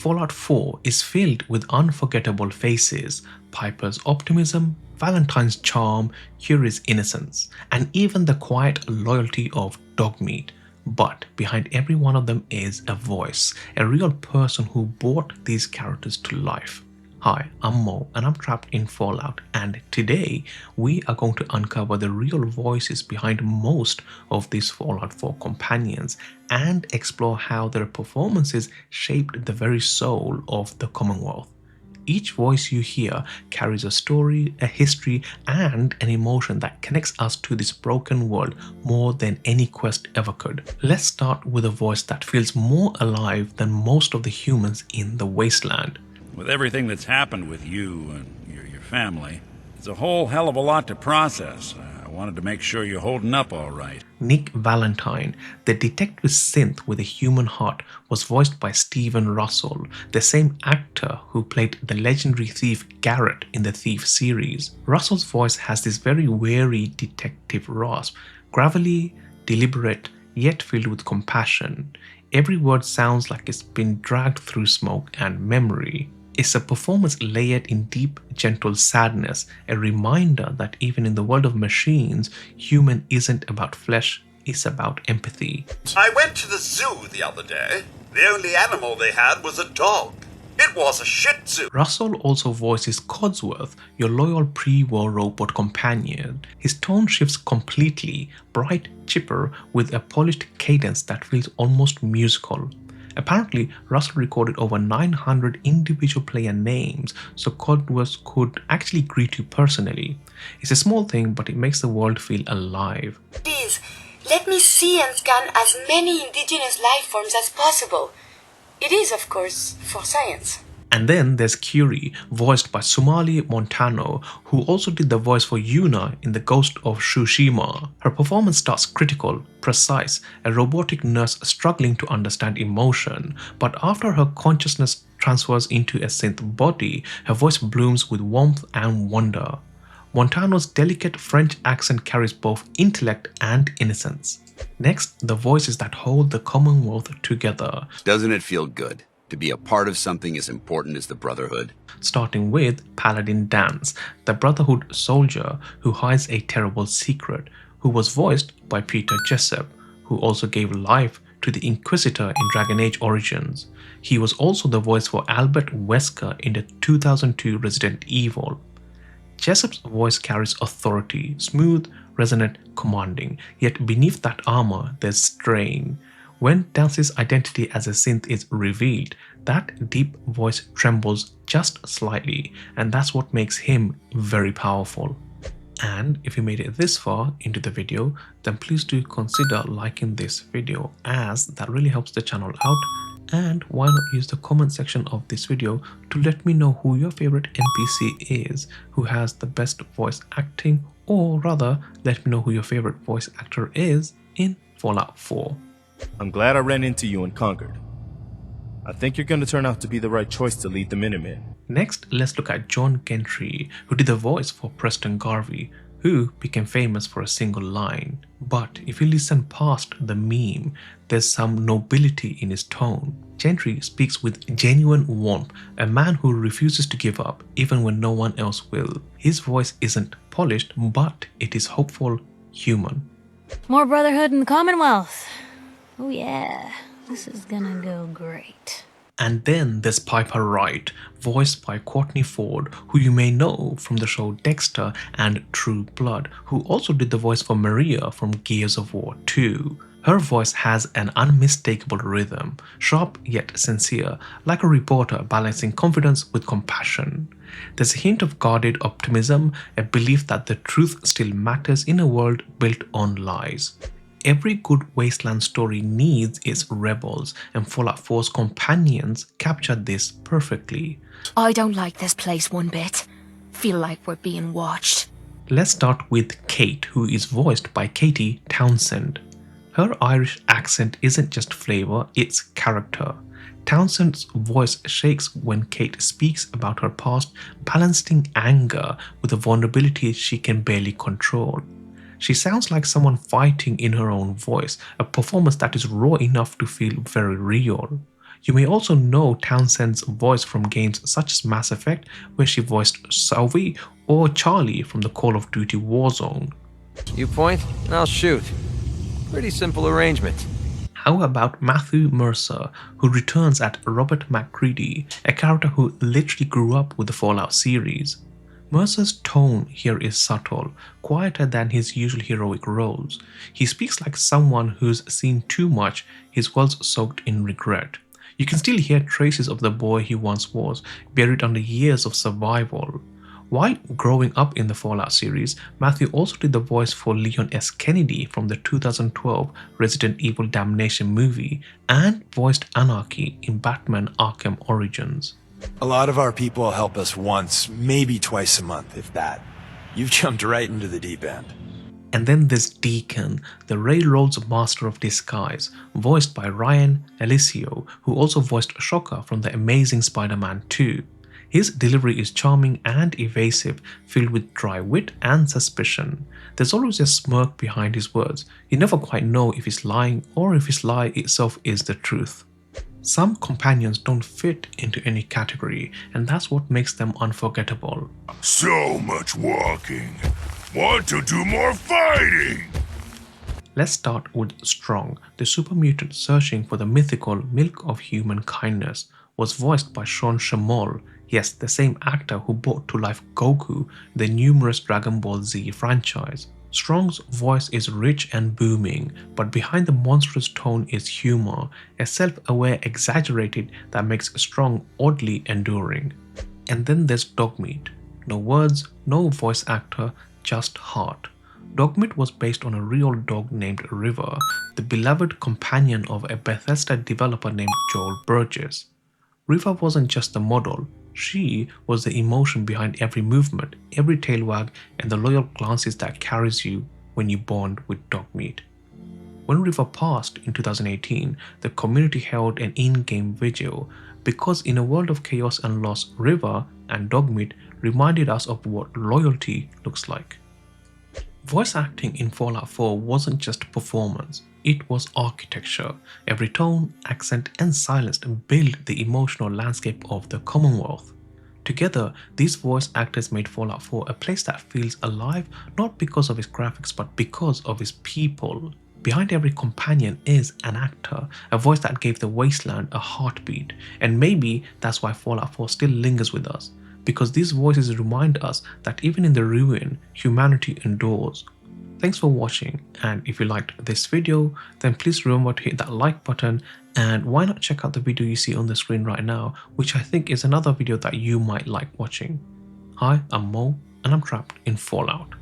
Fallout 4 is filled with unforgettable faces, Piper's optimism, Valentine's charm, Curie's innocence, and even the quiet loyalty of Dogmeat. But behind every one of them is a voice, a real person who brought these characters to life. Hi, I'm Mo and I'm trapped in Fallout, and today we are going to uncover the real voices behind most of these Fallout 4 companions and explore how their performances shaped the very soul of the Commonwealth. Each voice you hear carries a story, a history, and an emotion that connects us to this broken world more than any quest ever could. Let's start with a voice that feels more alive than most of the humans in the wasteland. With everything that's happened with you and your family, it's a whole hell of a lot to process. I wanted to make sure you're holding up all right. Nick Valentine, the detective synth with a human heart, was voiced by Russel, the same actor who played the legendary thief Garrett in the Thief series. Russell's voice has this very wary detective rasp, gravelly, deliberate, yet filled with compassion. Every word sounds like it's been dragged through smoke and memory. It's a performance layered in deep, gentle sadness, a reminder that even in the world of machines, human isn't about flesh, it's about empathy. I went to the zoo the other day. The only animal they had was a dog. It was a Shih Tzu. Russell also voices Codsworth, your loyal pre-war robot companion. His tone shifts completely, bright, chipper, with a polished cadence that feels almost musical. Apparently, Russell recorded over 900 individual player names, so Codsworth could actually greet you personally. It's a small thing, but it makes the world feel alive. Please, let me see and scan as many indigenous life forms as possible. It is, of course, for science. And then there's Curie, voiced by Sumalee Montano, who also did the voice for Yuna in The Ghost of Tsushima. Her performance starts critical, precise, a robotic nurse struggling to understand emotion, but after her consciousness transfers into a synth body, her voice blooms with warmth and wonder. Montano's delicate French accent carries both intellect and innocence. Next, the voices that hold the Commonwealth together. Doesn't it feel good to be a part of something as important as the Brotherhood? Starting with Paladin Danse, the Brotherhood soldier who hides a terrible secret, who was voiced by Peter Jessop, who also gave life to the Inquisitor in Dragon Age Origins. He was also the voice for Albert Wesker in the 2002 Resident Evil. Jessop's voice carries authority, smooth, resonant, commanding, yet beneath that armor there's strain. When Danse's identity as a synth is revealed, that deep voice trembles just slightly, and that's what makes him very powerful. And if you made it this far into the video, then please do consider liking this video, as that really helps the channel out. And why not use the comment section of this video to let me know who your favorite NPC is, who has the best voice acting, or rather let me know who your favorite voice actor is in Fallout 4. I'm glad I ran into you and conquered. I think you're going to turn out to be the right choice to lead the Minutemen. Next, let's look at Jon Gentry, who did the voice for Preston Garvey, who became famous for a single line. But if you listen past the meme, there's some nobility in his tone. Gentry speaks with genuine warmth, a man who refuses to give up even when no one else will. His voice isn't polished, but it is hopeful, human. More Brotherhood in the Commonwealth. Oh yeah, this is gonna go great. And then there's Piper Wright, voiced by Courtney Ford, who you may know from the show Dexter and True Blood, who also did the voice for Maria from Gears of War 2. Her voice has an unmistakable rhythm, sharp yet sincere, like a reporter balancing confidence with compassion. There's a hint of guarded optimism, a belief that the truth still matters in a world built on lies. Every good wasteland story needs its rebels, and Fallout 4's companions captured this perfectly. I don't like this place one bit. Feel like we're being watched. Let's start with Cait, who is voiced by Katy Townsend. Her Irish accent isn't just flavor, it's character. Townsend's voice shakes when Cait speaks about her past, balancing anger with a vulnerability she can barely control. She sounds like someone fighting in her own voice, a performance that is raw enough to feel very real. You may also know Townsend's voice from games such as Mass Effect, where she voiced Sylvie, or Charlie from the Call of Duty Warzone. You point, and I'll shoot. Pretty simple arrangement. How about Matthew Mercer, who returns as Robert MacCready, a character who literally grew up with the Fallout series? Mercer's tone here is subtle, quieter than his usual heroic roles. He speaks like someone who's seen too much, his words soaked in regret. You can still hear traces of the boy he once was, buried under years of survival. While growing up in the Fallout series, Matthew also did the voice for Leon S. Kennedy from the 2012 Resident Evil Damnation movie and voiced Anarchy in Batman Arkham Origins. A lot of our people help us once, maybe twice a month, if that. You've jumped right into the deep end. And then there's Deacon, the Railroad's Master of Disguise, voiced by Ryan Alosio, who also voiced Shocker from The Amazing Spider-Man 2. His delivery is charming and evasive, filled with dry wit and suspicion. There's always a smirk behind his words. You never quite know if he's lying or if his lie itself is the truth. Some companions don't fit into any category, and that's what makes them unforgettable. So much walking. Want to do more fighting? Let's start with Strong, the super mutant searching for the mythical milk of human kindness, was voiced by Schemmel. Yes, the same actor who brought to life Goku, the numerous Dragon Ball Z franchise. Strong's voice is rich and booming, but behind the monstrous tone is humor, a self-aware exaggerated that makes Strong oddly enduring. And then there's Dogmeat. No words, no voice actor, just heart. Dogmeat was based on a real dog named River, the beloved companion of a Bethesda developer named Joel Burgess. River wasn't just a model, she was the emotion behind every movement, every tail wag, and the loyal glances that carries you when you bond with Dogmeat. When River passed in 2018, the community held an in-game vigil because in a world of chaos and loss, River and Dogmeat reminded us of what loyalty looks like. Voice acting in Fallout 4 wasn't just performance, it was architecture. Every tone, accent, and silence built the emotional landscape of the Commonwealth. Together, these voice actors made Fallout 4 a place that feels alive not because of its graphics but because of its people. Behind every companion is an actor, a voice that gave the wasteland a heartbeat, and maybe that's why Fallout 4 still lingers with us, because these voices remind us that even in the ruin, humanity endures. Thanks for watching, and if you liked this video, then please remember to hit that like button, and why not check out the video you see on the screen right now, which I think is another video that you might like watching. Hi, I'm Mo, and I'm trapped in Fallout.